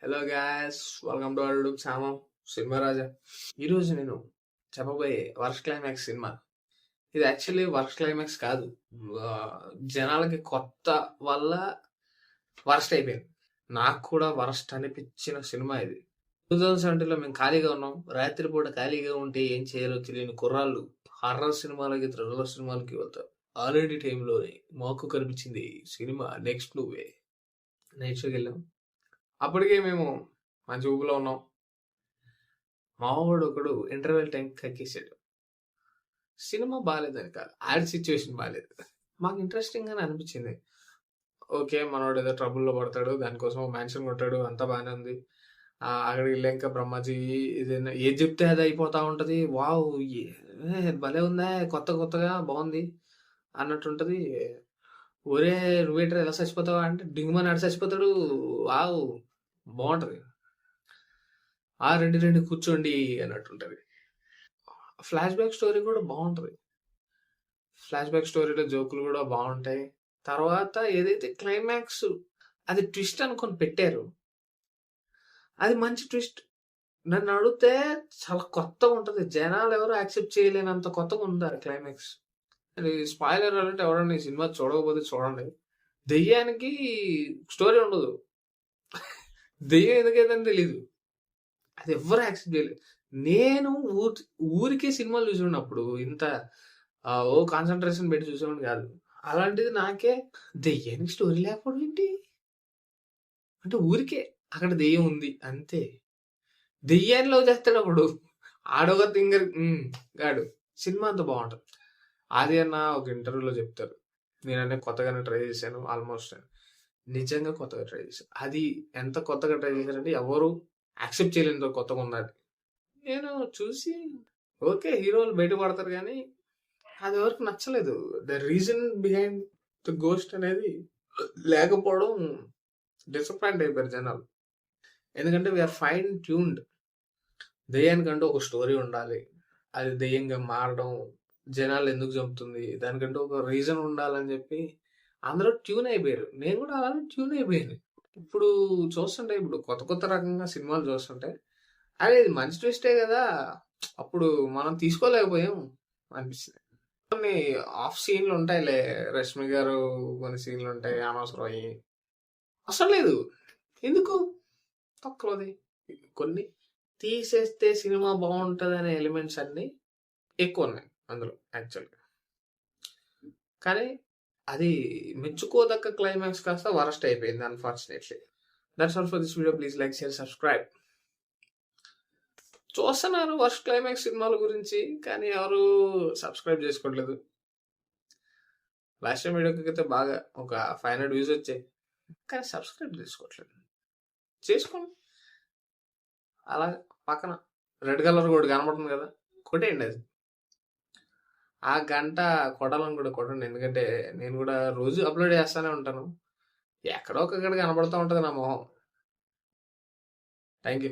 Hello guys, welcome to our YouTube channel cinema Raja. ఈరోజు నేను చెప్పబోయే వర్స్ట్ క్లైమాక్స్ సినిమా. ఇది యాక్చువల్లీ వర్స్ట్ క్లైమాక్స్ కాదు. ఆ, జనాలకి కొత్త వల్ల వర్స్ట్ అయిపోయింది. నాకు కూడా వర్స్ట్ అనిపించిన సినిమా ఇది. 2017లో మేము ఖాళీగా ఉన్నాం. రాత్రిపూట ఖాళీగా ఉంటే ఏం చేయాలో తెలియని కుర్రాళ్ళు హారర్ సినిమాలకి, థ్రిల్లర్ సినిమాలకి వెళ్తారు. ఆల్రెడీ టైంలోనే మాకు కనిపించింది సినిమా నెక్స్ట్ నువ్వే. నైట్ షోకి వెళ్ళాం. అప్పటికే మేము మంచి ఊపిలో ఉన్నాం. మావాడు ఒకడు ఇంటర్వెల్ టైం కక్కేసాడు. సినిమా బాగాలేదని కాదు, ఆడి సిచ్యువేషన్ బాగాలేదు. మాకు ఇంట్రెస్టింగ్ గానే అనిపించింది. ఓకే, మనోడు ఏదో ట్రబుల్లో పడతాడు, దానికోసం మ్యాన్షన్ కొట్టాడు, అంతా బాగానే ఉంది. అక్కడికి వెళ్ళాక బ్రహ్మాజీ ఏదైనా ఏది చెప్తే అది అయిపోతా ఉంటది. వావ్, భలే ఉందా, కొత్తగా బాగుంది అన్నట్టుంటది. ఒరే నువ్వేంటర్ ఎలా చచ్చిపోతావా అంటే డింగుమని ఆడ చచ్చిపోతాడు. వావ్, బాగుంటది. రెండు కూర్చోండి అన్నట్టుంటది. ఫ్లాష్ బ్యాక్ స్టోరీ కూడా బాగుంటది. ఫ్లాష్ బ్యాక్ స్టోరీలో జోకులు కూడా బాగుంటాయి. తర్వాత ఏదైతే క్లైమాక్స్ అది ట్విస్ట్ అనుకొని పెట్టారు, అది మంచి ట్విస్ట్. నన్ను అడిగితే చాలా కొత్తగా ఉంటది. జనాలు ఎవరు యాక్సెప్ట్ చేయలేనంత కొత్తగా ఉంది క్లైమాక్స్. అది స్పాయిలర్ అంటే ఎవరండి ఈ సినిమా చూడకపోతే చూడండి. దెయ్యానికి స్టోరీ ఉండదు. దెయ్యం ఎందుకైందని తెలీదు. అది ఎవ్వరు యాక్సెప్ట్ చేయలేదు. నేను ఊరికే సినిమాలు చూసినప్పుడు ఇంత ఓ కాన్సన్ట్రేషన్ పెట్టి చూసేవాడిని కాదు. అలాంటిది నాకే దెయ్యానికి స్టోరీ లేకపోవడం ఏంటి అంటే, ఊరికే అక్కడ దెయ్యం ఉంది అంతే. దెయ్యాన్ని లవ్ చేస్తాడు అప్పుడు ఆడొక థింగర్ గాడు. సినిమా అంత బాగుంటుంది. అది అన్న ఒక ఇంటర్వ్యూలో చెప్తారు, నేననే కొత్తగానే ట్రై చేశాను. ఆల్మోస్ట్ నిజంగా కొత్తగా ట్రై చేశాను. అది ఎంత కొత్తగా ట్రై చేశారంటే ఎవరు యాక్సెప్ట్ చేయలేని కొత్తగా ఉన్నది. నేను చూసి ఓకే, హీరోలు బయటపడతారు కానీ అది ఎవరికి నచ్చలేదు. The reason behind the ghost అనేది లేకపోవడం డిసప్పాయింట్ అయిపోయారు జనాలు. ఎందుకంటే వీఆర్ ఫైన్ ట్యూన్డ్. దెయ్యానికంటూ ఒక స్టోరీ ఉండాలి. అది దెయ్యంగా మారడం, జనాలు ఎందుకు చంపుతుంది, దానికంటూ ఒక రీజన్ ఉండాలని చెప్పి అందరూ ట్యూన్ అయిపోయారు. నేను కూడా అలానే ట్యూన్ అయిపోయాను. ఇప్పుడు చూస్తుంటే, ఇప్పుడు కొత్త రకంగా సినిమాలు చూస్తుంటే అరే ఇది మంచి ట్విస్టే కదా, అప్పుడు మనం తీసుకోలేకపోయాం అనిపిస్తుంది. కొన్ని ఆఫ్ సీన్లు ఉంటాయిలే, రష్మి గారు కొన్ని సీన్లు ఉంటాయి అనవసరం అయ్యి. అసలు లేదు, ఎందుకు తక్కువది. కొన్ని తీసేస్తే సినిమా బాగుంటుంది అనే ఎలిమెంట్స్ అన్ని ఎక్కువ ఉన్నాయి అందులో యాక్చువల్గా. కానీ అది మెచ్చుకోదక్క క్లైమాక్స్ కాస్త వరస్ట్ అయిపోయింది unfortunately. That's all for this video. Please like, share, subscribe. చూస్తున్నారు వర్స్ట్ క్లైమాక్స్ సినిమాల గురించి, కానీ ఎవరు సబ్స్క్రైబ్ చేసుకోవట్లేదు. లాస్ట్ టైం వీడియోకి అయితే బాగా ఒక 500 వ్యూస్ వచ్చాయి, కానీ సబ్స్క్రైబ్ చేసుకోండి. అలా పక్కన రెడ్ కలర్ కూడా కనబడుతుంది కదా, కొట్టేయండి. అది ఆ గంట కొట్టాలని కూడా కొట్టండి. ఎందుకంటే నేను కూడా రోజు అప్లోడ్ చేస్తూనే ఉంటాను. ఎక్కడో ఒకక్కడ కనబడుతూ ఉంటుంది నా మొహం. Thank you.